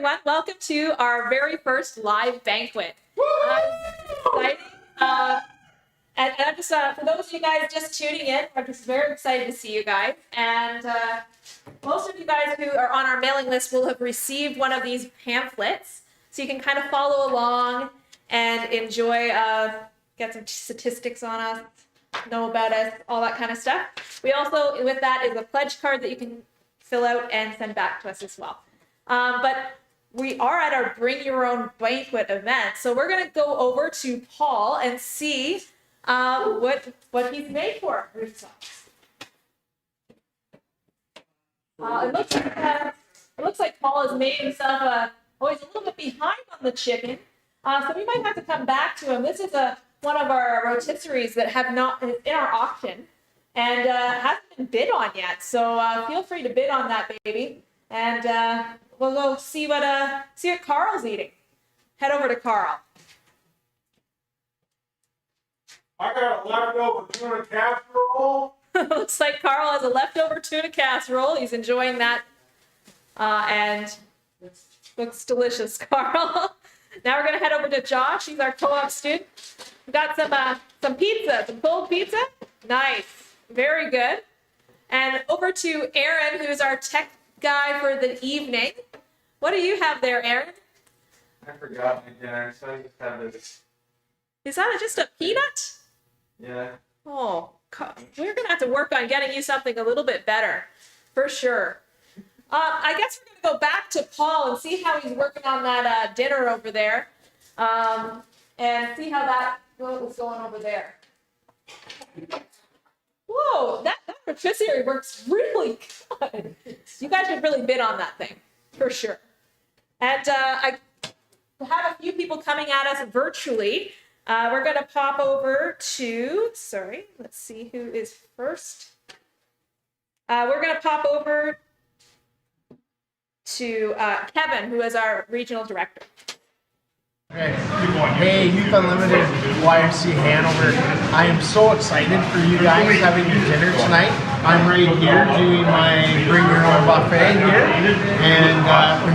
everyone. Welcome to our very first live banquet. Exciting. And I'm just, for those of you guys just tuning in, I'm just very excited to see you guys. And most of you guys who are on our mailing list will have received one of these pamphlets. So you can kind of follow along and enjoy, get some statistics on us, know about us, all that kind of stuff. We also, with that, is a pledge card that you can fill out and send back to us as well. But we are at our Bring Your Own Banquet event. So we're going to go over to Paul and see what he's made for ourselves. It looks like Paul has made himself he's a little bit behind on the chicken. So we might have to come back to him. This is one of our rotisseries that have not in our auction and hasn't been bid on yet. So feel free to bid on that baby, and we'll go see what Carl's eating. Head over to Carl. I got a leftover tuna casserole. Looks like Carl has a leftover tuna casserole. He's enjoying that, and it looks delicious, Carl. Now we're gonna head over to Josh. He's our co-op student. We've got some pizza, some cold pizza. Nice, very good. And over to Aaron, who's our tech guy for the evening. What do you have there, Aaron? I forgot my dinner, so I just have this. Is that just a peanut? Yeah. Oh, we're gonna have to work on getting you something a little bit better, for sure. I guess we're gonna go back to Paul and see how he's working on that dinner over there, and see how that was going over there. Whoa, that rotisserie works really good. You guys should really bid on that thing, for sure. And I have a few people coming at us virtually. We're going to pop over to, let's see who is first. We're going to pop over to Kevin, who is our regional director. Okay. Hey, Youth Unlimited YFC Hanover. I am so excited for you guys having your dinner tonight. I'm right here doing my Bring Your Own buffet here and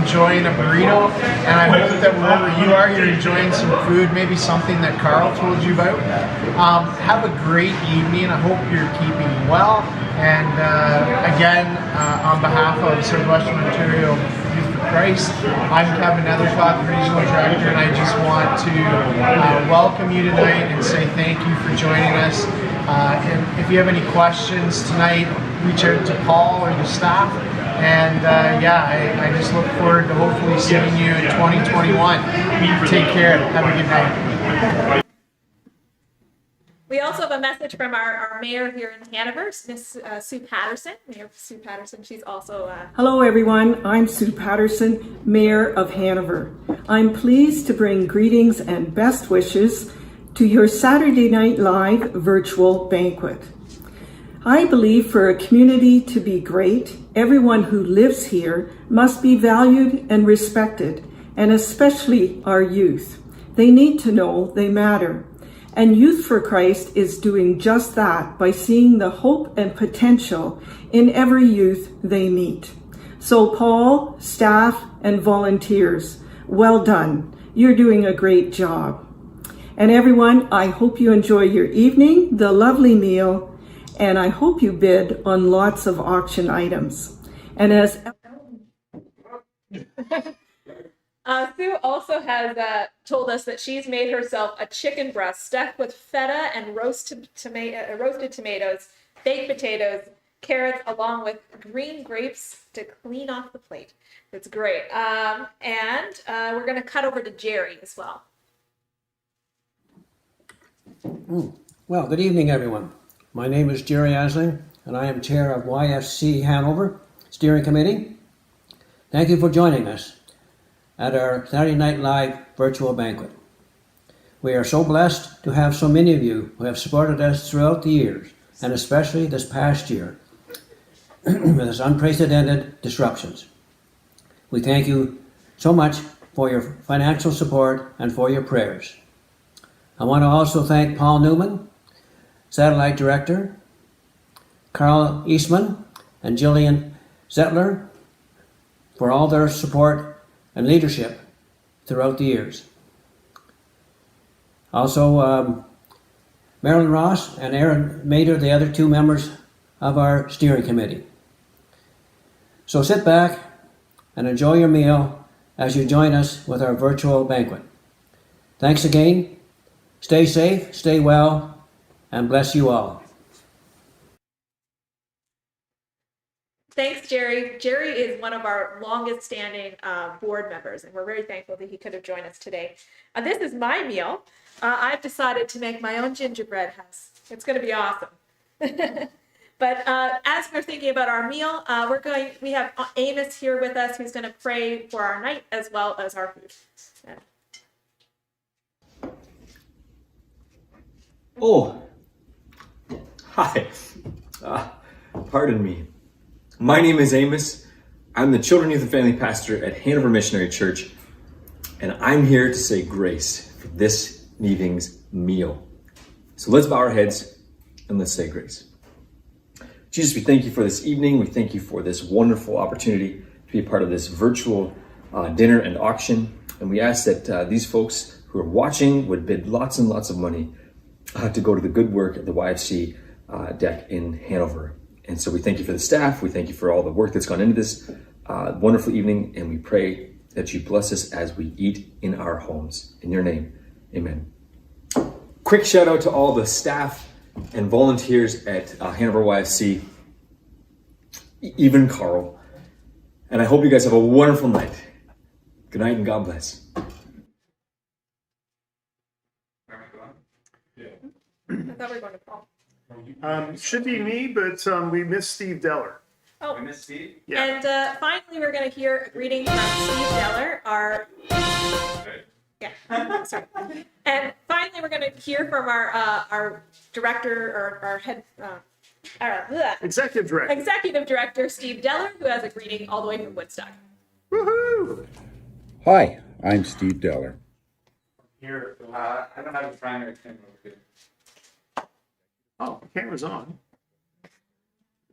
enjoying a burrito. And I hope that wherever you are, you're enjoying some food, maybe something that Carl told you about. Have a great evening. I hope you're keeping well. And again, on behalf of Southwestern Ontario Youth for Christ. I'm Kevin Nethercott, the Regional Director, and I just want to welcome you tonight and say thank you for joining us. If you have any questions tonight, reach out to Paul or the staff. And I just look forward to hopefully seeing you in 2021. Take care. Have a good night. We also have a message from our mayor here in Hanover, Miss Sue Patterson. Mayor Sue Patterson, she's also... Hello everyone, I'm Sue Patterson, Mayor of Hanover. I'm pleased to bring greetings and best wishes to your Saturday Night Live virtual banquet. I believe for a community to be great, everyone who lives here must be valued and respected, and especially our youth. They need to know they matter. And Youth for Christ is doing just that by seeing the hope and potential in every youth they meet. So Paul, staff, and volunteers, well done. You're doing a great job. And everyone, I hope you enjoy your evening, the lovely meal, and I hope you bid on lots of auction items. And as Sue also has told us that she's made herself a chicken breast stuffed with feta and roasted tomatoes, baked potatoes, carrots, along with green grapes to clean off the plate. It's great. And we're going to cut over to Jerry as well. Well, good evening, everyone. My name is Jerry Asling, and I am chair of YFC Hanover Steering Committee. Thank you for joining us at our Saturday Night Live virtual banquet. We are so blessed to have so many of you who have supported us throughout the years, and especially this past year, with its unprecedented disruptions. We thank you so much for your financial support and for your prayers. I want to also thank Paul Newman, Satellite Director, Carl Eastman, and Jillian Zettler for all their support and leadership throughout the years. Also, Marilyn Ross and Aaron Mader, the other two members of our steering committee. So sit back and enjoy your meal as you join us with our virtual banquet. Thanks again. Stay safe, stay well, and bless you all. Thanks, Jerry. Jerry is one of our longest standing board members, and we're very thankful that he could have joined us today. This is my meal. I've decided to make my own gingerbread house. It's going to be awesome. But as we're thinking about our meal, we have Amos here with us, who's going to pray for our night as well as our food. Oh, hi. Pardon me. My name is Amos. I'm the Children, Youth, and Family Pastor at Hanover Missionary Church, and I'm here to say grace for this evening's meal. So let's bow our heads and let's say grace. Jesus, we thank you for this evening. We thank you for this wonderful opportunity to be a part of this virtual dinner and auction. And we ask that these folks who are watching would bid lots and lots of money to go to the good work at the YFC deck in Hanover. And so we thank you for the staff. We thank you for all the work that's gone into this wonderful evening. And we pray that you bless us as we eat in our homes. In your name, amen. Quick shout out to all the staff and volunteers at Hanover YFC, even Carl. And I hope you guys have a wonderful night. Good night and God bless. I thought we were going to Paul. Should be me, but we missed Steve Deller. Oh, We miss Steve? Yeah. and finally, we're going to hear a greeting from Steve Deller, our... Yeah, sorry. And finally, we're going to hear from our director, or our head... Executive Director. Executive Director Steve Deller, who has a greeting all the way from Woodstock. Woohoo! Hi, I'm Steve Deller. Here, I don't have a primary camera over here. Oh, the camera's on.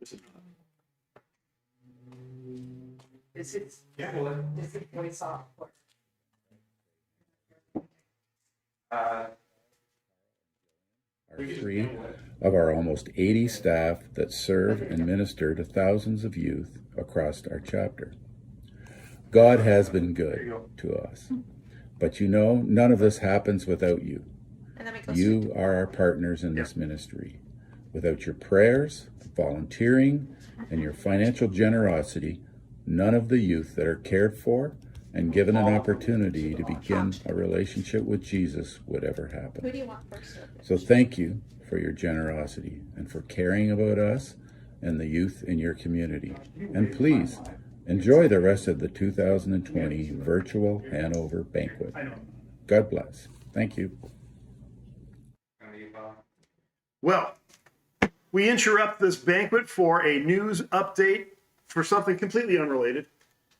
Is it not? This is voice off. Are three of our almost 80 staff that serve and minister to thousands of youth across our chapter. God has been good to us. But you know, none of this happens without you. And then we go You are our partners in this ministry. Without your prayers, volunteering, and your financial generosity, none of the youth that are cared for and given an opportunity to begin a relationship with Jesus would ever Who happen. do you want first? So thank you for your generosity and for caring about us and the youth in your community. And please, enjoy the rest of the 2020 virtual Hanover banquet. God bless. Thank you. Well, we interrupt this banquet for a news update for something completely unrelated.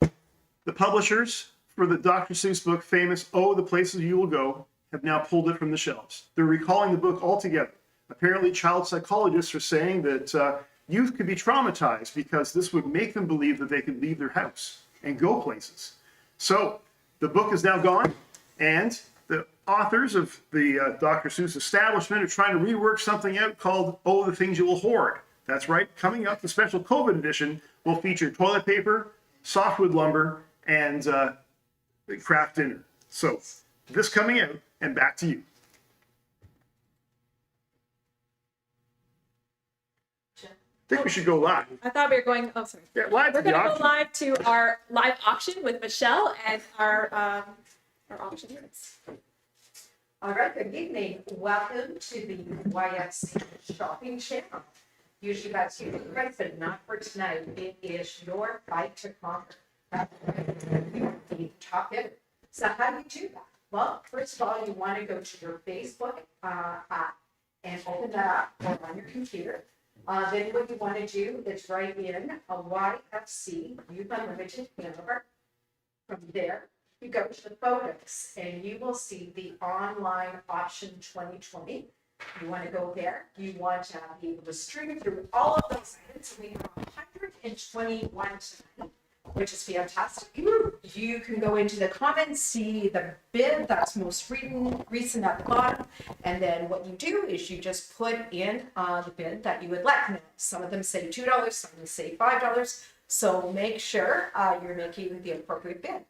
The publishers for the Dr. Seuss book, famous Oh, the Places You Will Go, have now pulled it from the shelves. They're recalling the book altogether. Apparently, child psychologists are saying that youth could be traumatized because this would make them believe that they could leave their house and go places. So the book is now gone, and the authors of the Dr. Seuss establishment are trying to rework something out called Oh, the Things You Will Hoard. That's right, coming up, the special COVID edition will feature toilet paper, softwood lumber, and craft dinner. So this coming out, and back to you. I think we should go live. I thought we were going, oh, sorry. Yeah, live We're to the going to go auction. live to our live auction with Michelle and our auctioneers. All right, good evening. Welcome to the YFC shopping channel. Usually that's your price, but not for tonight. It is your fight to conquer. That's right. You are the top bidder. So how do you do that? Well, first of all, you want to go to your Facebook app and open that up or on your computer. Then what you want to do is write in a YFC, Youth Unlimited Hanover. From there, you go to the photos and you will see the online option 2020. You want to go there. You want to be able to stream through all of those items. We have 121 tonight, which is fantastic. You can go into the comments, see the bid that's most recent at the bottom. And then what you do is you just put in the bid that you would like. Now, some of them say $2, some of them say $5. So make sure you're making the appropriate bid.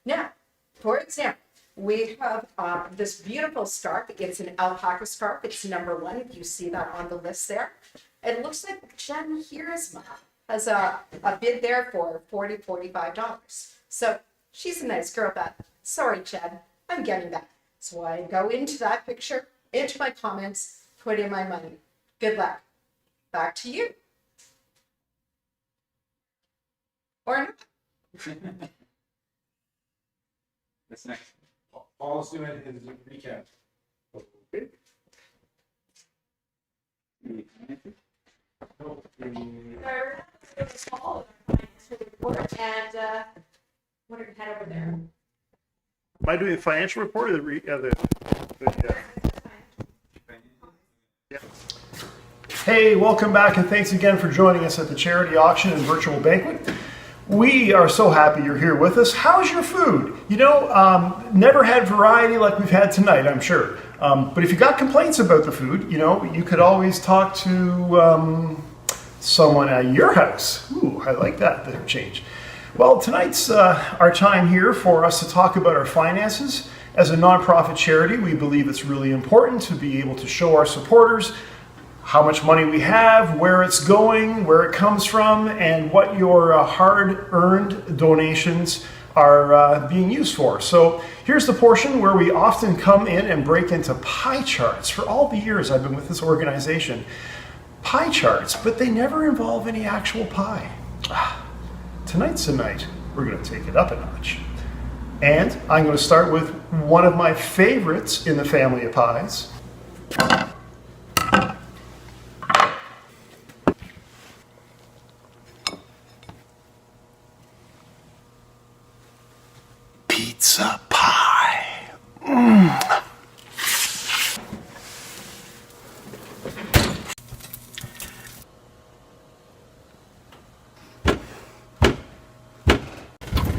Now, for example, we have this beautiful scarf. It's an alpaca scarf. It's number 1. If you see that on the list there, it looks like Jen Hiersma has a bid there for $45. So she's a nice girl, but sorry, Jen, I'm getting that. So I go into that picture, into my comments, put in my money. Good luck. Back to you. Or not. That's next. Paul's doing his recap. And we're going to head over there. Am I doing the financial report or Yeah. Hey, welcome back and thanks again for joining us at the charity auction and virtual banquet. We are so happy you're here with us. How's your food? You know, never had variety like we've had tonight, I'm sure. But if you got complaints about the food, you know, you could always talk to someone at your house. Ooh, I like that bit of change. Well, tonight's our time here for us to talk about our finances. As a nonprofit charity, we believe it's really important to be able to show our supporters how much money we have, where it's going, where it comes from, and what your hard-earned donations are being used for. So here's the portion where we often come in and break into pie charts. For all the years I've been with this organization, pie charts, but they never involve any actual pie. Tonight's the night we're going to take it up a notch. And I'm going to start with one of my favorites in the family of pies. Pizza pie.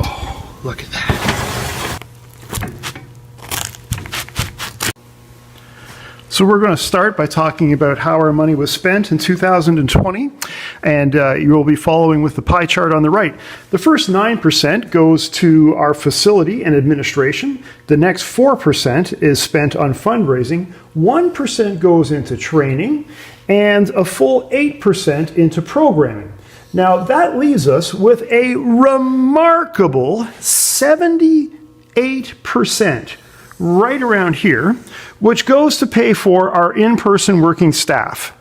Oh, look at that. So we're going to start by talking about how our money was spent in 2020. And you will be following with the pie chart on the right. The first 9% goes to our facility and administration. The next 4% is spent on fundraising. 1% goes into training, and a full 8% into programming. Now that leaves us with a remarkable 78% right around here, which goes to pay for our in-person working staff.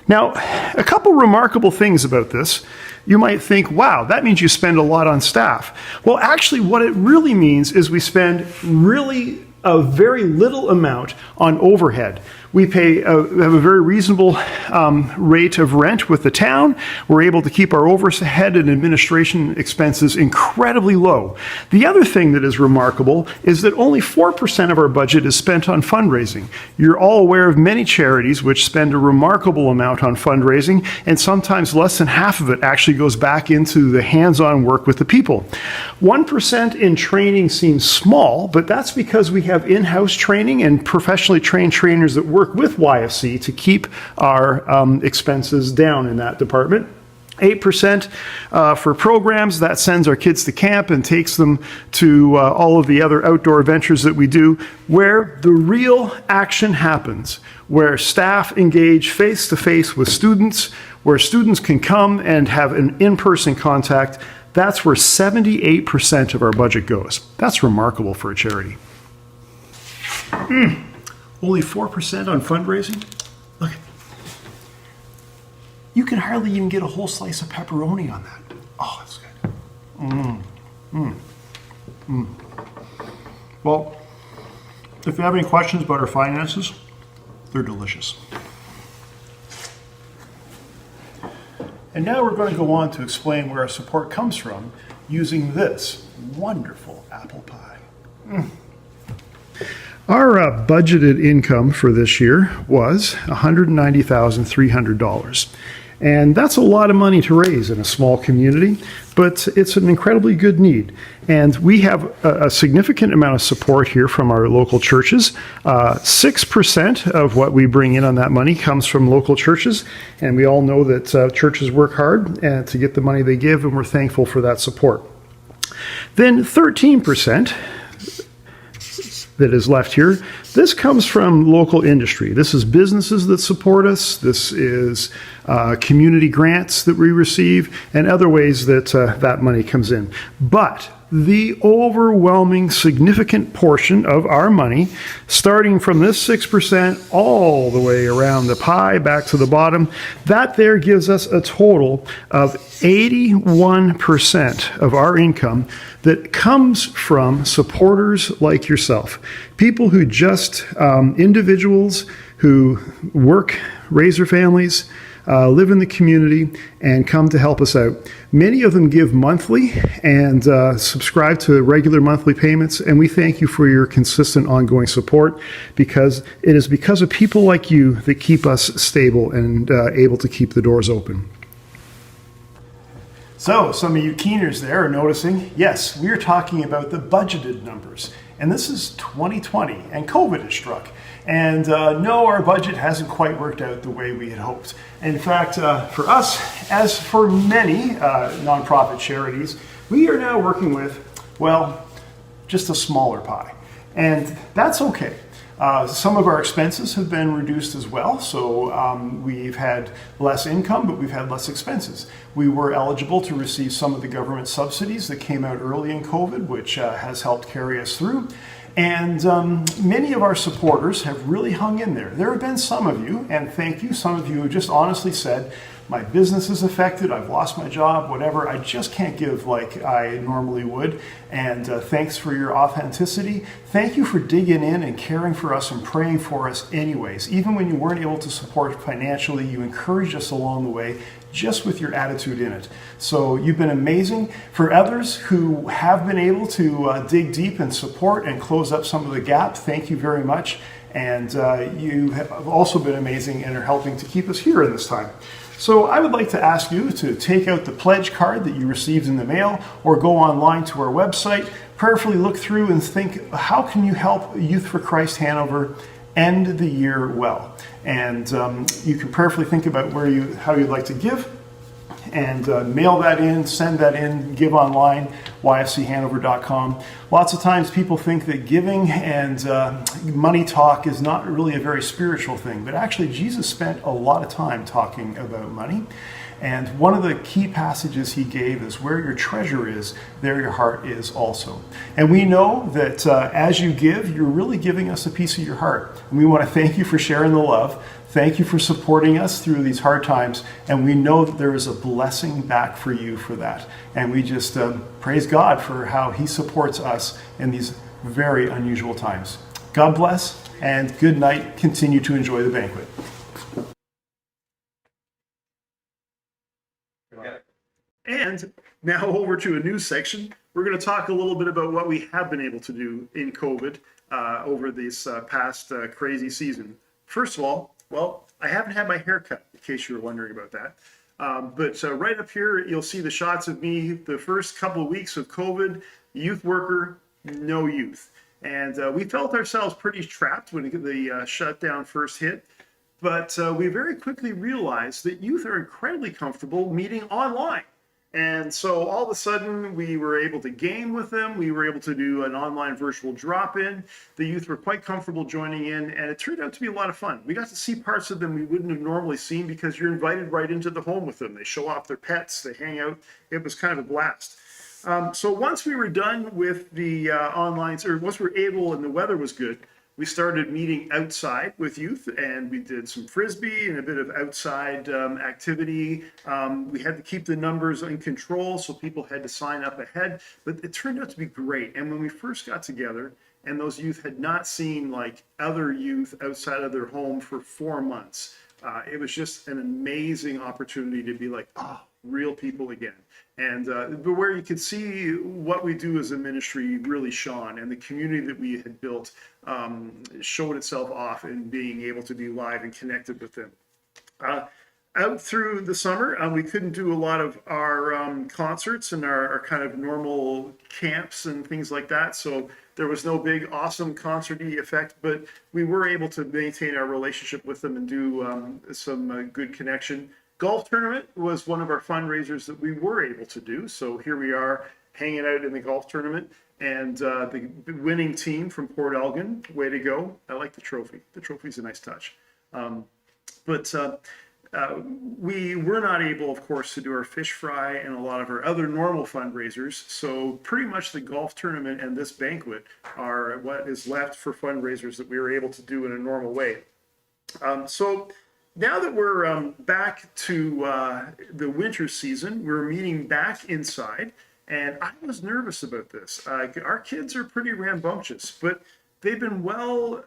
Now, a couple remarkable things about this. You might think, wow, that means you spend a lot on staff. Well, actually, what it really means is we spend really a very little amount on overhead. We have a very reasonable rate of rent with the town. We're able to keep our overhead and administration expenses incredibly low. The other thing that is remarkable is that only 4% of our budget is spent on fundraising. You're all aware of many charities which spend a remarkable amount on fundraising, and sometimes less than half of it actually goes back into the hands-on work with the people. 1% in training seems small, but that's because we have in-house training and professionally trained trainers that work with YFC to keep our expenses down in that department. 8% for programs, that sends our kids to camp and takes them to all of the other outdoor adventures that we do, where the real action happens, where staff engage face-to-face with students, where students can come and have an in-person contact. That's where 78% of our budget goes. That's remarkable for a charity. Only 4% on fundraising? Look, you can hardly even get a whole slice of pepperoni on that. Oh, that's good. Well, if you have any questions about our finances, they're delicious. And now we're going to go on to explain where our support comes from using this wonderful apple pie. Our budgeted income for this year was $190,300. And that's a lot of money to raise in a small community, but it's an incredibly good need. And we have a significant amount of support here from our local churches. 6% of what we bring in on that money comes from local churches. And we all know that churches work hard to get the money they give, and we're thankful for that support. Then 13% that is left here. This comes from local industry. This is businesses that support us. This is community grants that we receive and other ways that that money comes in. But the overwhelming significant portion of our money, starting from this 6% all the way around the pie back to the bottom, that there gives us a total of 81% of our income that comes from supporters like yourself. People who just, individuals who work, raise their families, live in the community, and come to help us out. Many of them give monthly and subscribe to regular monthly payments, and we thank you for your consistent ongoing support, because it is because of people like you that keep us stable and able to keep the doors open. So, some of you keeners there are noticing, yes, we are talking about the budgeted numbers. And this is 2020, and COVID has struck. And no, our budget hasn't quite worked out the way we had hoped. In fact, for us, as for many nonprofit charities, we are now working with, well, just a smaller pie. And that's okay. Some of our expenses have been reduced as well, so we've had less income, but we've had less expenses. We were eligible to receive some of the government subsidies that came out early in COVID, which has helped carry us through. And many of our supporters have really hung in there. There have been some of you, and thank you, some of you who just honestly said, my business is affected, I've lost my job, whatever, I just can't give like I normally would. And thanks for your authenticity. Thank you for digging in and caring for us and praying for us anyways. Even when you weren't able to support financially, you encouraged us along the way, just with your attitude in it. So you've been amazing. For others who have been able to dig deep and support and close up some of the gap, thank you very much. And you have also been amazing and are helping to keep us here in this time. So I would like to ask you to take out the pledge card that you received in the mail, or go online to our website, prayerfully look through and think, how can you help Youth for Christ Hanover end the year well. And you can prayerfully think about how you'd like to give, and mail that in, send that in, give online, yfchanover.com. Lots of times people think that giving and money talk is not really a very spiritual thing, but actually Jesus spent a lot of time talking about money. And one of the key passages he gave is, where your treasure is, there your heart is also. And we know that as you give, you're really giving us a piece of your heart. And we want to thank you for sharing the love. Thank you for supporting us through these hard times. And we know that there is a blessing back for you for that. And we just praise God for how he supports us in these very unusual times. God bless and good night. Continue to enjoy the banquet. And now over to a news section. We're going to talk a little bit about what we have been able to do in COVID over this past crazy season. First of all, well, I haven't had my hair cut, in case you were wondering about that. But right up here, you'll see the shots of me the first couple of weeks of COVID, youth worker, no youth. And we felt ourselves pretty trapped when the shutdown first hit. But we very quickly realized that youth are incredibly comfortable meeting online. And so all of a sudden we were able to game with them. We were able to do an online virtual drop-in. The youth were quite comfortable joining in, and it turned out to be a lot of fun. We got to see parts of them we wouldn't have normally seen because you're invited right into the home with them. They show off their pets, they hang out. It was kind of a blast. So once we were done with the once we were able and the weather was good, we started meeting outside with youth, and we did some frisbee and a bit of outside activity. We had to keep the numbers in control, so people had to sign up ahead, but it turned out to be great. And when we first got together, and those youth had not seen like other youth outside of their home for 4 months, it was just an amazing opportunity to be like, real people again. And but where you could see what we do as a ministry really shone, and the community that we had built showed itself off in being able to be live and connected with them. Out through the summer, we couldn't do a lot of our concerts and our kind of normal camps and things like that. So there was no big, awesome concert-y effect, but we were able to maintain our relationship with them and do some good connection. Golf tournament was one of our fundraisers that we were able to do. So here we are hanging out in the golf tournament, and the winning team from Port Elgin, way to go. I like the trophy. The trophy's a nice touch. We were not able, of course, to do our fish fry and a lot of our other normal fundraisers. So pretty much the golf tournament and this banquet are what is left for fundraisers that we were able to do in a normal way. So now that we're back to the winter season, we're meeting back inside, and I was nervous about this. Our kids are pretty rambunctious, but they've been well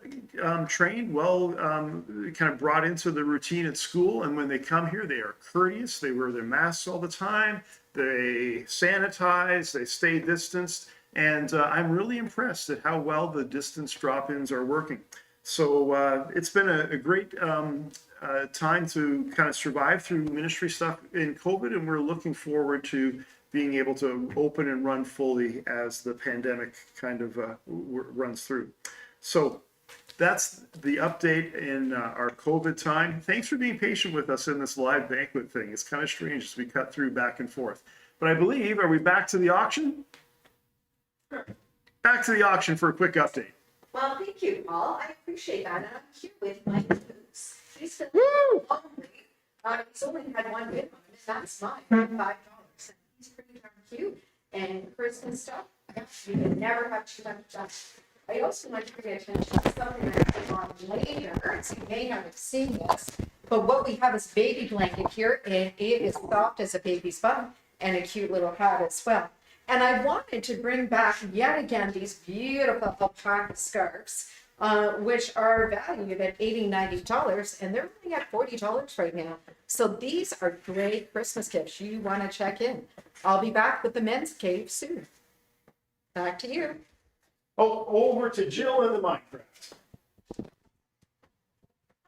trained, kind of brought into the routine at school, and when they come here, they are courteous. They wear their masks all the time. They sanitize. They stay distanced, and I'm really impressed at how well the distance drop-ins are working. So it's been a great time to kind of survive through ministry stuff in COVID, and we're looking forward to being able to open and run fully as the pandemic kind of runs through. So that's the update in our COVID time. Thanks for being patient with us in this live banquet thing. It's kind of strange as we cut through back and forth. But I believe, are we back to the auction? Sure. Back to the auction for a quick update. Well, thank you, Paul. I appreciate that. And I'm here with my boots. He's been lonely. He's only had one bid on it, and that's mine, $5. And he's pretty darn cute. And Christmas stuff, you can never have too much stuff. I also want to pay attention to something that came on later. So you may not have seen this, but what we have is baby blanket here, and it is soft as a baby's bum, and a cute little hat as well. And I wanted to bring back yet again these beautiful alpaca scarves, which are valued at $80, $90, and they're only at $40 right now. So these are great Christmas gifts. You want to check in. I'll be back with the men's cave soon. Back to you. Oh, over to Jill and the Minecraft.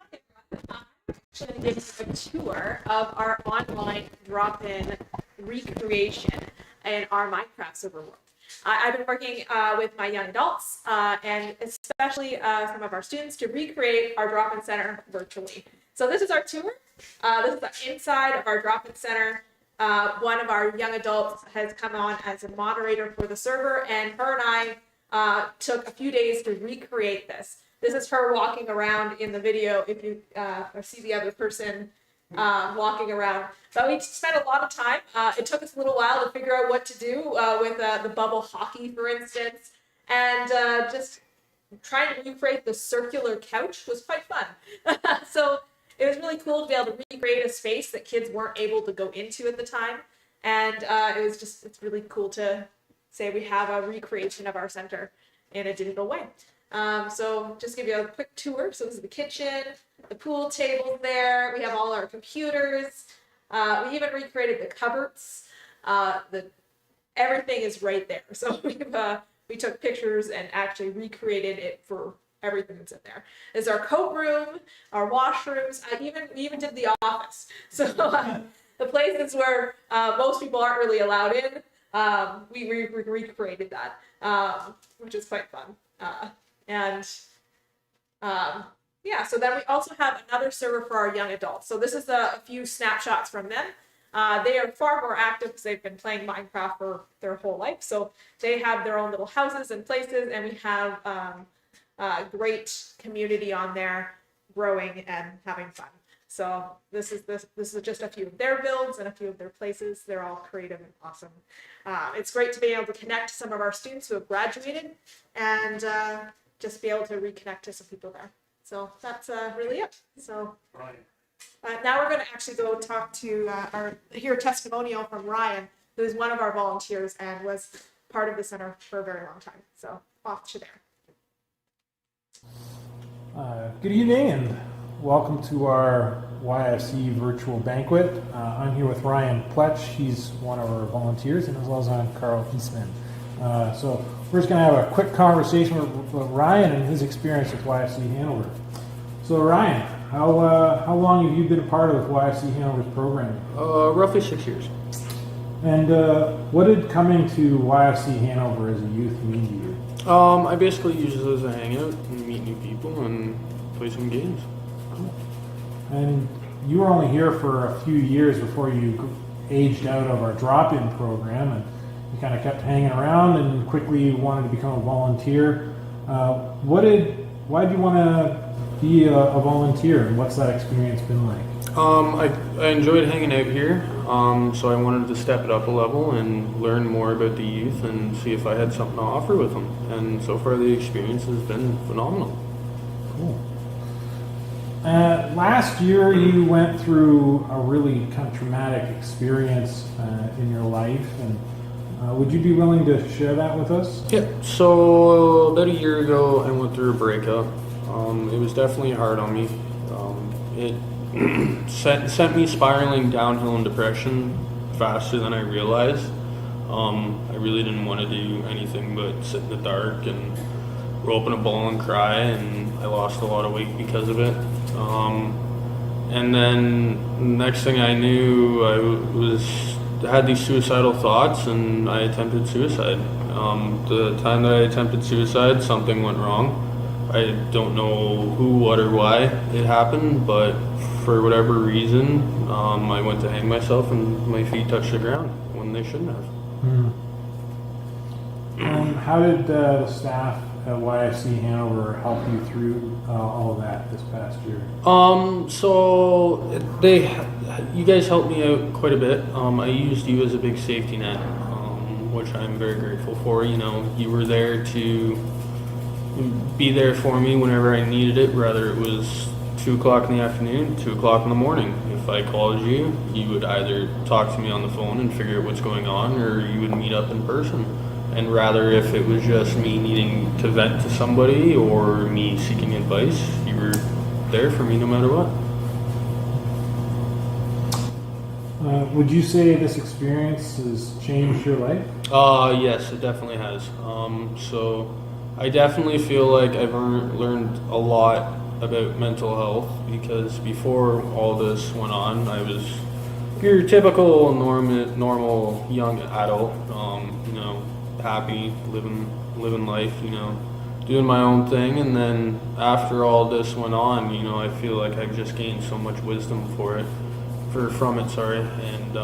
I'm going to give you a tour of our online drop-in recreation and our Minecraft server world. I've been working with my young adults and especially some of our students to recreate our drop-in center virtually. So this is our tour. This is the inside of our drop-in center. One of our young adults has come on as a moderator for the server, and her and I took a few days to recreate this. This is her walking around in the video, if you see the other person walking around. But we spent a lot of time. It took us a little while to figure out what to do with the bubble hockey, for instance, and just trying to recreate the circular couch was quite fun. So it was really cool to be able to recreate a space that kids weren't able to go into at the time. And it's really cool to say we have a recreation of our center in a digital way. So just give you a quick tour. So this is the kitchen, the pool table there. We have all our computers. We even recreated the cupboards. Everything is right there. So we took pictures and actually recreated it for everything that's in there. There's our coat room, our washrooms. We even did the office. So the places where most people aren't really allowed in, we recreated that, which is quite fun. So then we also have another server for our young adults. So this is a few snapshots from them. They are far more active because they've been playing Minecraft for their whole life. So they have their own little houses and places, and we have great community on there, growing and having fun. So this is just a few of their builds and a few of their places. They're all creative and awesome. It's great to be able to connect to some of our students who have graduated and just be able to reconnect to some people there. So that's really it. So now we're going to actually go talk to hear a testimonial from Ryan, who's one of our volunteers and was part of the center for a very long time. So off to there. Good evening and welcome to our YFC virtual banquet. I'm here with Ryan Pletch. He's one of our volunteers, and as well as I'm Carl Eastman. So we're just going to have a quick conversation with Ryan and his experience with YFC Hanover. So Ryan, how long have you been a part of YFC Hanover's programming? Roughly 6 years. And what did coming to YFC Hanover as a youth mean to you? I basically use it as a hangout and meet new people and play some games. And you were only here for a few years before you aged out of our drop-in program, and you kind of kept hanging around and quickly wanted to become a volunteer. Why did you want to be a volunteer, and what's that experience been like? I enjoyed hanging out here, so I wanted to step it up a level and learn more about the youth and see if I had something to offer with them. And so far the experience has been phenomenal. Cool. Last year you went through a really kind of traumatic experience in your life, and would you be willing to share that with us? Yeah, so about a year ago I went through a breakup. It was definitely hard on me. It sent me spiraling downhill in depression faster than I realized. I really didn't want to do anything but sit in the dark and roll up in a ball and cry, and I lost a lot of weight because of it. And then next thing I knew, I had these suicidal thoughts and I attempted suicide. The time that I attempted suicide, something went wrong. I don't know who, what, or why it happened, but for whatever reason, I went to hang myself and my feet touched the ground when they shouldn't have. How did the staff at YFC Hanover help you through all of that this past year? So you guys helped me out quite a bit. I used you as a big safety net, which I'm very grateful for. You know, you were there to be there for me whenever I needed it, whether it was 2 o'clock in the afternoon, 2 o'clock in the morning. If I called you, you would either talk to me on the phone and figure out what's going on, or you would meet up in person. And rather, if it was just me needing to vent to somebody or me seeking advice, you were there for me no matter what. Would you say this experience has changed your life? Yes, it definitely has. So I definitely feel like I've learned a lot about mental health, because before all this went on, I was your typical normal young adult, happy, living life, doing my own thing. And then after all this went on, I feel like I've just gained so much wisdom from it, and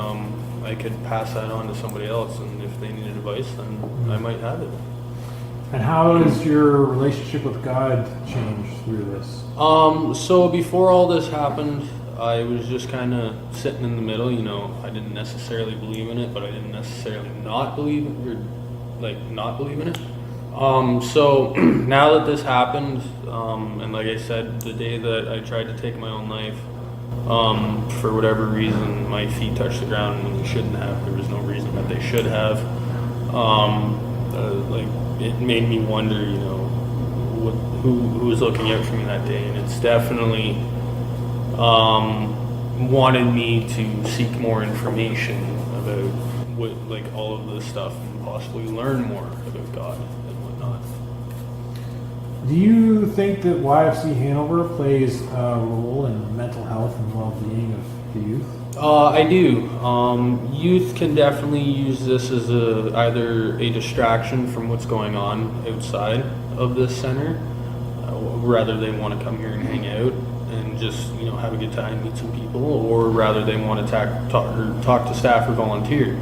I could pass that on to somebody else, and if they needed advice, then I might have it. And how has your relationship with God changed through this? So before all this happened, I was just kind of sitting in the middle. I didn't necessarily believe in it, but I didn't necessarily not believe in it. So now that this happened, and like I said, the day that I tried to take my own life, for whatever reason, my feet touched the ground when they shouldn't have. There was no reason that they should have. It made me wonder, who was looking out for me that day, and it's definitely wanted me to seek more information about all of this stuff, and possibly learn more about God and whatnot. Do you think that YFC Hanover plays a role in the mental health and well-being of the youth? I do. Youth can definitely use this as either a distraction from what's going on outside of this center, rather they want to come here and hang out and just have a good time, meet some people, or rather they want to talk to staff or volunteer.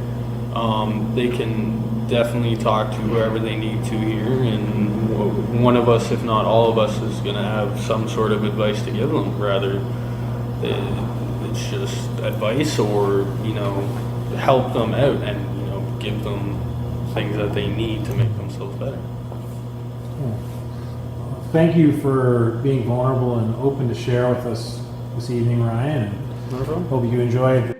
They can definitely talk to whoever they need to here, and one of us, if not all of us, is going to have some sort of advice to give them. Rather, it's just advice, or help them out and give them things that they need to make themselves better. Thank you for being vulnerable and open to share with us this evening, Ryan. And No problem. hope you enjoyed.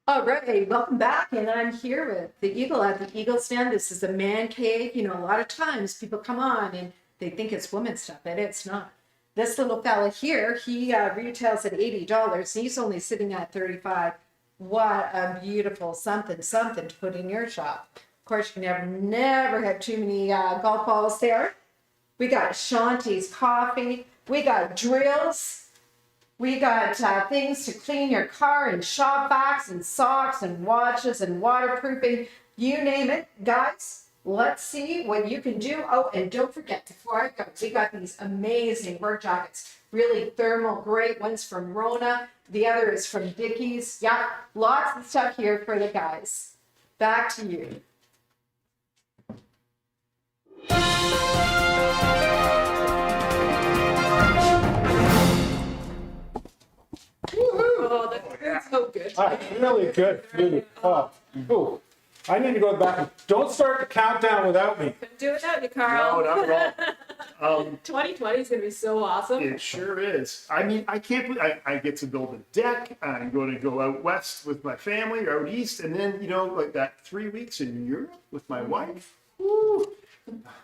All right, welcome back, and I'm here with the Eagle at the Eagle Stand. This is a man cave. A lot of times people come on and they think it's women's stuff, and it's not. This little fella here, he retails at $80, and he's only sitting at $35. What a beautiful something to put in your shop. Of course, you can never have too many golf balls there. We got Shanti's coffee. We got drills. We got things to clean your car, and shop vacs and socks and watches and waterproofing. You name it. Guys, let's see what you can do. Oh, and don't forget, before I go, we got these amazing work jackets. Really thermal, great. One's from Rona. The other is from Dickies. Yeah, lots of stuff here for the guys. Back to you. Oh, that's so good. Really good food. Oh, I need to go back. Don't start the countdown without me. Couldn't do it without you, Carl. No, not at all. 2020 is going to be so awesome. It sure is. I mean, I can't believe I get to build a deck. I'm going to go out west with my family, or out east, and then, like that 3 weeks in Europe with my wife. Woo.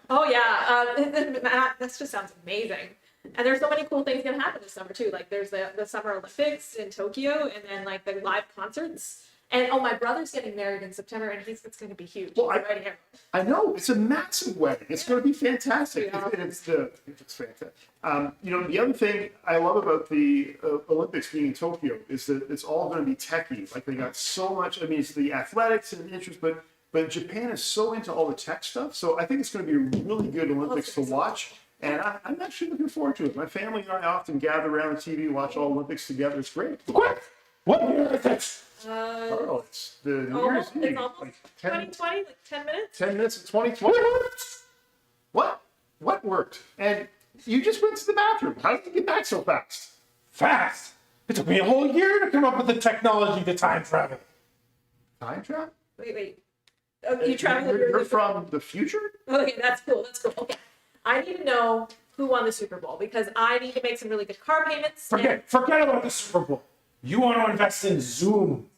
Oh, yeah. That just sounds amazing. And there's so many cool things going to happen this summer, too. Like, there's the Summer Olympics in Tokyo, and then, the live concerts. And, my brother's getting married in September, and it's going to be huge. Well, right here. I know. It's a massive wedding. It's going to be fantastic. Yeah. It's fantastic. The other thing I love about the Olympics being in Tokyo is that it's all going to be techie. Like, they got so much. I mean, it's the athletics and interest, but Japan is so into all the tech stuff. So I think it's going to be a really good Olympics to watch. And I'm actually looking forward to it. My family and I often gather around the TV, watch all Olympics together. It's great. Quick! What year is it? Carl, it's the New Almost, Year's Eve. it's almost Like 2020, 10 minutes. 10 minutes of 2020. What worked? And you just went to the bathroom. How did you get back so fast? Fast! It took me a whole year to come up with the technology to time travel. Time travel? Wait. Oh, you traveled. You're from the future? Okay, that's cool. Okay. I need to know who won the Super Bowl, because I need to make some really good car payments. Forget about the Super Bowl. You want to invest in Zoom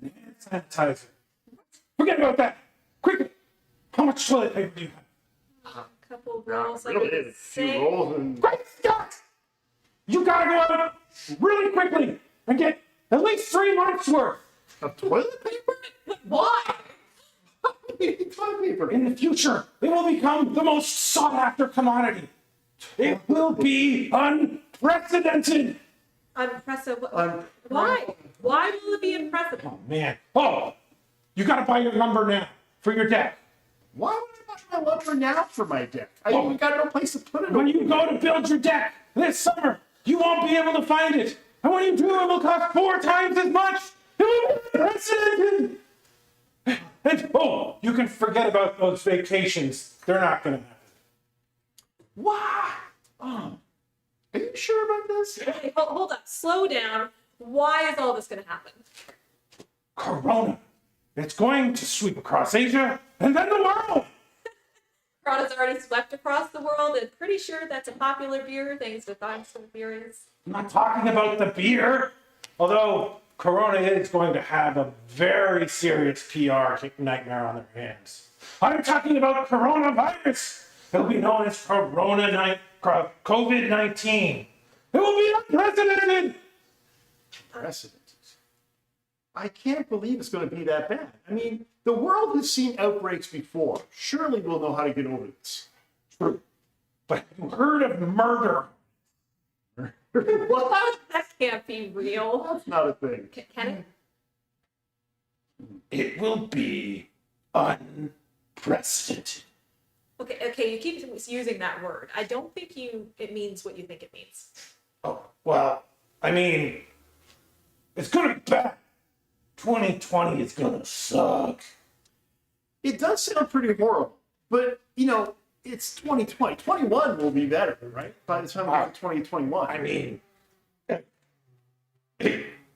and hand sanitizer. Forget about that. Quickly. How much toilet paper do you have? A couple of rolls. Really is. A few rolls and... Great Scott! You gotta go out really quickly and get at least 3 months worth of toilet paper? Why? Toilet paper. In the future, it will become the most sought after commodity. It will be unprecedented. Unprecedented. Why? Why will it be unprecedented? Oh, man. Oh, you got to buy your lumber now for your deck. Why would I buy my lumber now for my deck? I ain't got no place to put it. When you go to build your deck this summer, you won't be able to find it. And when you do, it will cost 4 times as much. It will be unprecedented. And, oh, you can forget about those vacations. They're not going to happen. What? Oh, are you sure about this? Okay, hold up. Slow down. Why is all this going to happen? Corona. It's going to sweep across Asia and then the world. Corona's already swept across the world, and pretty sure that's a popular beer, thanks to Thanks Beers. I'm not talking about the beer, although Corona is going to have a very serious PR nightmare on their hands. I'm talking about coronavirus. It'll be known as COVID-19. It will be unprecedented. Unprecedented. I can't believe it's going to be that bad. I mean, the world has seen outbreaks before. Surely we'll know how to get over this. True. But you heard of murder? What? That can't be real. That's not a thing. Can it? It will be unprecedented. Okay, you keep using that word. I don't think it means what you think it means. Oh, well, I mean, it's gonna be bad. 2020 is gonna suck. It does sound pretty horrible, but you know, it's 2020. 21 will be better, right? By the time we get to 2021. I mean,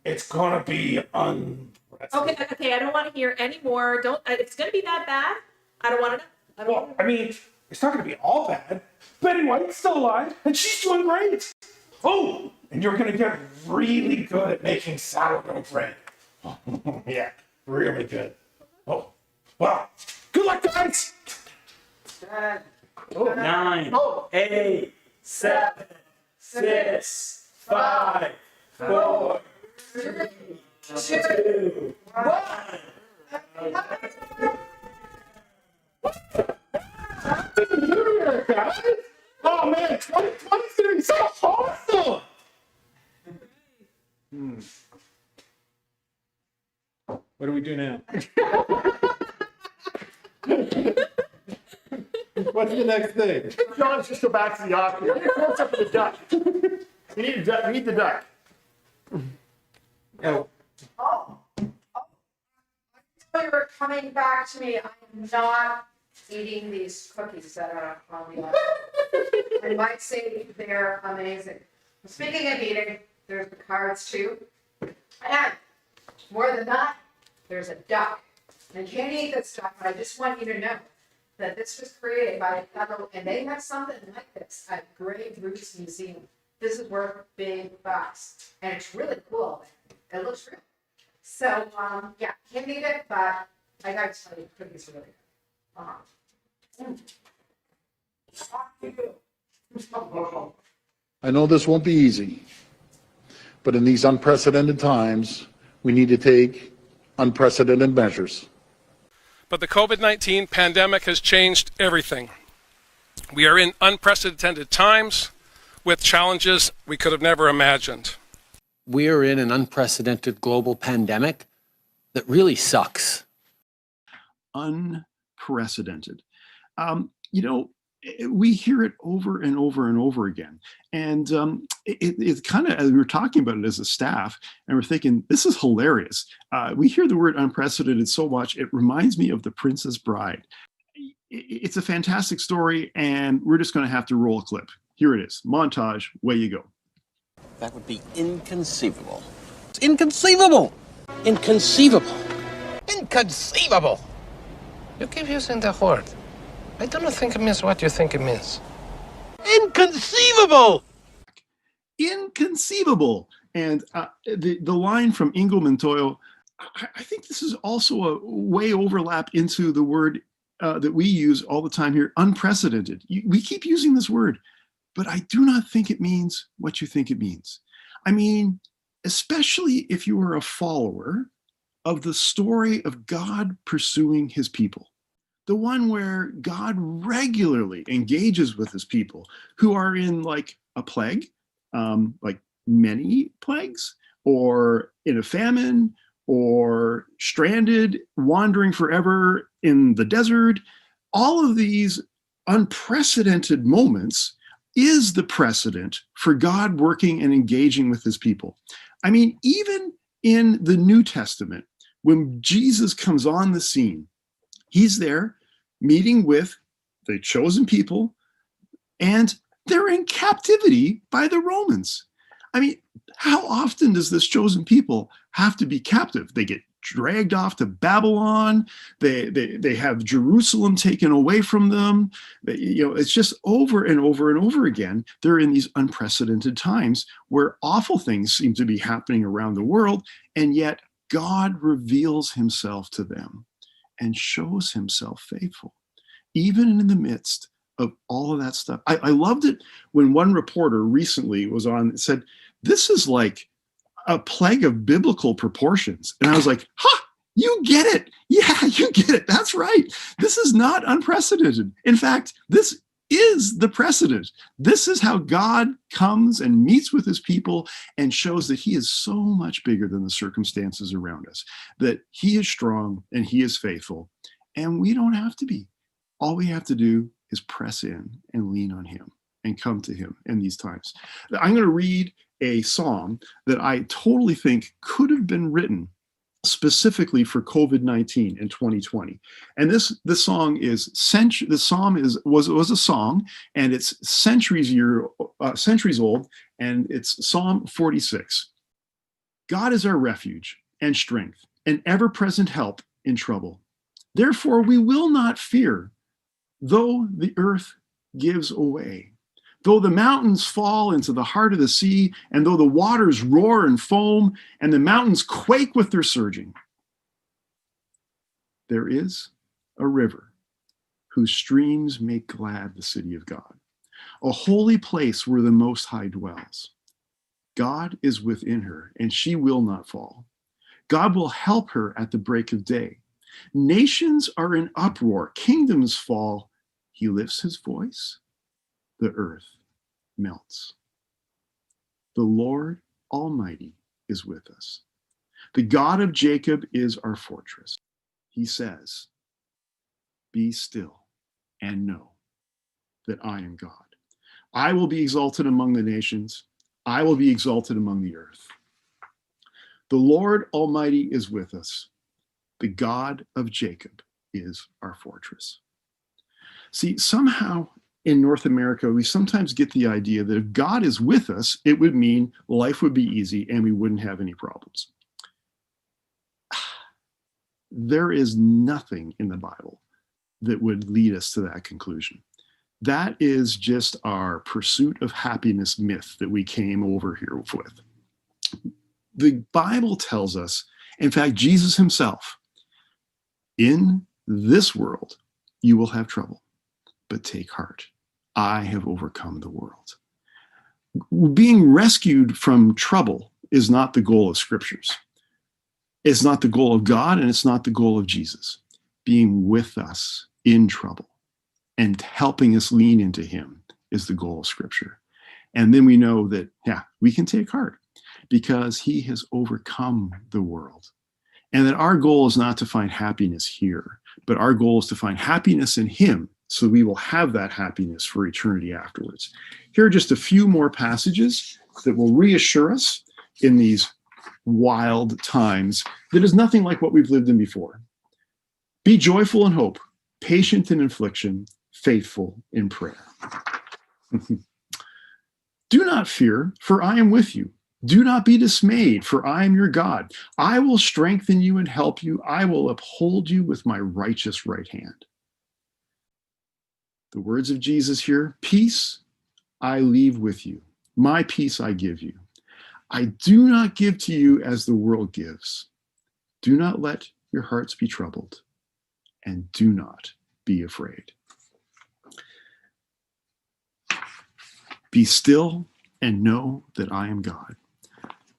it's gonna be unprecedented. Okay, I don't want to hear any more. It's gonna be that bad. I don't want to know. Well, I mean, it's not gonna be all bad. Betty White's still alive, and she's doing great. Oh, and you're gonna get really good at making sourdough bread. Yeah, really good. Oh, well, good luck, guys. 10, Oh. 9, Oh. 8, 7, 6, 5, 4, 3, 2, 1. Oh man, 2020 is gonna be so awesome. What do we do now? What's the next thing? John, just go back to the opera. What's up with the duck? We need a duck. We need the duck. Oh, Oh, you were coming back to me. I am not eating these cookies that are on the oven. I might say they're amazing. Speaking of eating, there's the cards too. And more than that, there's a duck. And you can't eat this duck, but I just want you to know that this was created by a fellow, and they have something like this at Grey Roots Museum. This is worth big bucks, and it's really cool. It looks real. So, yeah, can't eat it, but I gotta tell you, the cookies are really good. I know this won't be easy, but in these unprecedented times, we need to take unprecedented measures. But the COVID-19 pandemic has changed everything. We are in unprecedented times with challenges we could have never imagined. We are in an unprecedented global pandemic that really sucks. Unprecedented. You know, we hear it over and over and over again. And it's kind of, as we were talking about it as a staff, and we're thinking, this is hilarious. We hear the word unprecedented so much, it reminds me of The Princess Bride. It's a fantastic story, and we're just going to have to roll a clip. Here it is. Montage, way you go. That would be inconceivable. It's inconceivable! Inconceivable! Inconceivable! You keep using the word. I do not think it means what you think it means. Inconceivable! Inconceivable. And the line from Ingle Montoya, I think this is also a way overlap into the word that we use all the time here, unprecedented. We keep using this word, but I do not think it means what you think it means. I mean, especially if you are a follower of the story of God pursuing his people, the one where God regularly engages with his people who are in like a plague, like many plagues, or in a famine, or stranded, wandering forever in the desert. All of these unprecedented moments is the precedent for God working and engaging with his people. I mean, even in the New Testament, when Jesus comes on the scene, he's there meeting with the chosen people, and they're in captivity by the Romans. I mean, how often does this chosen people have to be captive? They get dragged off to Babylon. They have Jerusalem taken away from them. It's just over and over and over again. They're in these unprecedented times where awful things seem to be happening around the world, and yet God reveals himself to them and shows himself faithful, even in the midst of all of that stuff. I loved it when one reporter recently was on and said, this is like a plague of biblical proportions. And I was like, you get it. Yeah, you get it. That's right. This is not unprecedented. In fact, this is the precedent. This is how God comes and meets with his people and shows that he is so much bigger than the circumstances around us, that he is strong and he is faithful, and we don't have to be. All we have to do is press in and lean on him and come to him in these times. I'm going to read a psalm that I totally think could have been written specifically for COVID-19 in 2020. And this song is was a song, and it's centuries old, and it's Psalm 46. God is our refuge and strength, an ever-present help in trouble. Therefore we will not fear, though the earth gives away, though the mountains fall into the heart of the sea, and though the waters roar and foam, and the mountains quake with their surging. There is a river whose streams make glad the city of God, a holy place where the Most High dwells. God is within her, and she will not fall. God will help her at the break of day. Nations are in uproar, kingdoms fall. He lifts his voice, the earth melts. The Lord Almighty is with us. The God of Jacob is our fortress. He says, be still and know that I am God. I will be exalted among the nations. I will be exalted among the earth. The Lord Almighty is with us. The God of Jacob is our fortress. See, somehow in North America, we sometimes get the idea that if God is with us, it would mean life would be easy and we wouldn't have any problems. There is nothing in the Bible that would lead us to that conclusion. That is just our pursuit of happiness myth that we came over here with. The Bible tells us, in fact, Jesus himself, in this world, you will have trouble, but take heart. I have overcome the world. Being rescued from trouble is not the goal of scriptures. It's not the goal of God, and it's not the goal of Jesus. Being with us in trouble and helping us lean into him is the goal of scripture. And then we know that, we can take heart because he has overcome the world. And that our goal is not to find happiness here, but our goal is to find happiness in him, so we will have that happiness for eternity afterwards. Here are just a few more passages that will reassure us in these wild times that is nothing like what we've lived in before. Be joyful in hope, patient in affliction, faithful in prayer. Do not fear, for I am with you. Do not be dismayed, for I am your God. I will strengthen you and help you. I will uphold you with my righteous right hand. The words of Jesus here, peace I leave with you. My peace I give you. I do not give to you as the world gives. Do not let your hearts be troubled, and do not be afraid. Be still and know that I am God.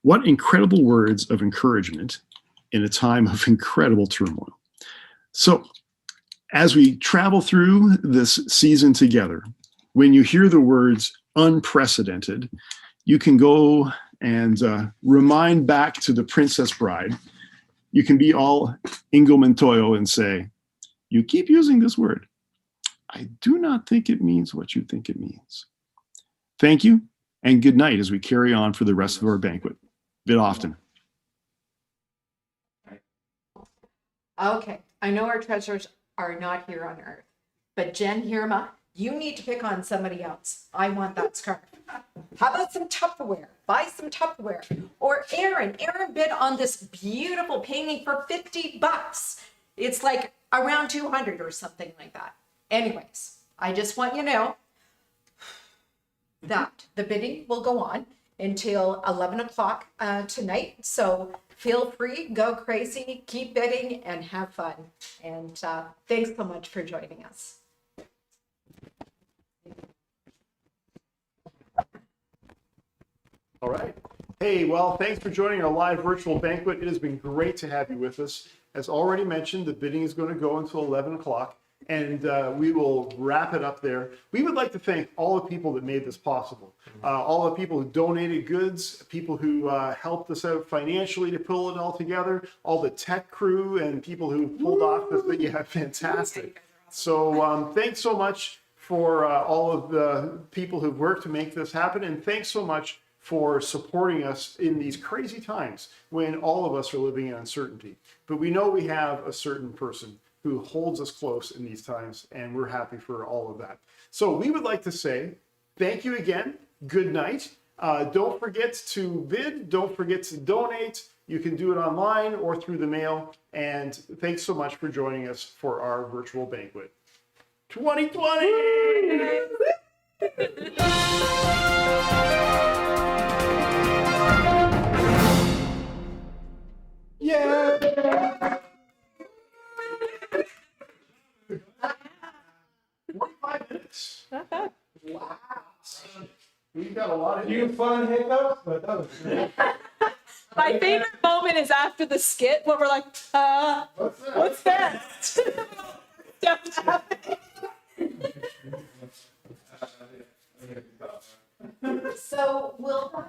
What incredible words of encouragement in a time of incredible turmoil. So, as we travel through this season together, when you hear the words unprecedented, you can go and remind back to the Princess Bride, you can be all Ingleman-Toyle and say, you keep using this word. I do not think it means what you think it means. Thank you, and good night as we carry on for the rest of our banquet. Bit often. Okay, I know our treasures are not here on earth, but Jen Hirma, you need to pick on somebody else. I want that scarf. How about some Tupperware? Buy some Tupperware. Or Aaron bid on this beautiful painting for $50. It's like around 200 or something like that. Anyways, I just want you to know that the bidding will go on until 11 o'clock tonight. So feel free, go crazy, keep bidding, and have fun. And thanks so much for joining us. All right. Hey, well, thanks for joining our live virtual banquet. It has been great to have you with us. As already mentioned, the bidding is going to go until 11 o'clock, and we will wrap it up there. We would like to thank all the people that made this possible. All the people who donated goods, people who helped us out financially to pull it all together, all the tech crew and people who pulled off this thing. Yeah, fantastic. So thanks so much for all of the people who've worked to make this happen, and thanks so much for supporting us in these crazy times when all of us are living in uncertainty. But we know we have a certain person who holds us close in these times, and we're happy for all of that. So we would like to say thank you again. Good night. Don't forget to bid. Don't forget to donate. You can do it online or through the mail. And thanks so much for joining us for our virtual banquet. 2020! Yeah! 45 minutes. Not bad. Wow. We've got a lot of Few fun hiccups, but that was great. My favorite moment is after the skit when we're like, what's that? So we'll